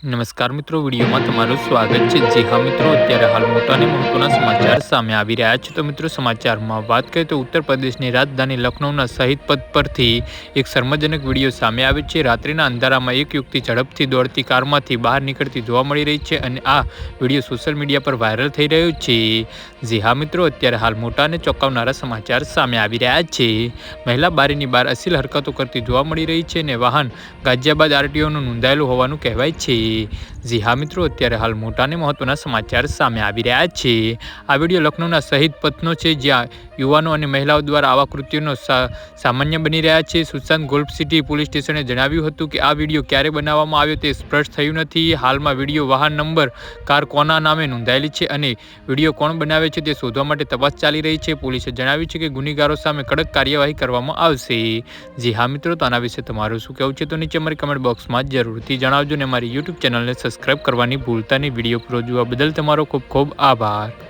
નમસ્કાર મિત્રો, વિડીયોમાં તમારું સ્વાગત છે। જી હા મિત્રો, અત્યારે હાલ મોટા અને મહત્વના સમાચાર સામે આવી રહ્યા છે। તો મિત્રો, સમાચારમાં વાત કરીએ તો ઉત્તર પ્રદેશની રાજધાની લખનૌના શહીદ પથ પરથી એક શર્મજનક વિડીયો સામે આવ્યો છે। રાત્રિના અંધારામાં એક યુવતી ઝડપથી દોડતી કારમાંથી બહાર નીકળતી જોવા મળી રહી છે અને આ વિડીયો સોશિયલ મીડિયા પર વાયરલ થઈ રહ્યો છે। જી હા મિત્રો, અત્યારે હાલ મોટા અને ચોંકાવનારા સમાચાર સામે આવી રહ્યા છે। મહિલા બારીની બહાર અશ્લીલ હરકતો કરતી જોવા મળી રહી છે અને વાહન ગાઝિયાબાદ આરટીઓનું નોંધાયેલું હોવાનું કહેવાય છે। જી હા મિત્રો, અત્યારે હાલ મોટા અને મહત્વના સમાચાર સામે આવી રહ્યા છે। આ વિડીયો લખનૌના શહીદ પથનો છે, જ્યાં યુવાનો અને મહિલાઓ દ્વારા આવા કૃત્યોનો સામાન્ય બની રહ્યા છે। સુશાંત ગોલ્ફ સિટી પોલીસ સ્ટેશને જણાવ્યું હતું કે આ વિડીયો ક્યારે બનાવવામાં આવ્યો તે સ્પષ્ટ થયું નથી। હાલમાં વિડીયો વાહન નંબર કાર કોના નામે નોંધાયેલી છે અને વિડીયો કોણ બનાવે છે તે શોધવા માટે તપાસ ચાલી રહી છે। પોલીસે જણાવ્યું છે કે ગુનેગારો સામે કડક કાર્યવાહી કરવામાં આવશે। જી હા મિત્રો, તો આના વિશે તમારું શું કહેવું છે તો નીચે અમારી કમેન્ટ બોક્સમાં જરૂરથી જણાવજો અને અમારી યુટ્યુબ ચેનલને સબસ્ક્રાઇબ કરવાની ભૂલતા નહીં। વિડીયો પૂરો જોવા બદલ તમારો ખૂબ ખૂબ આભાર।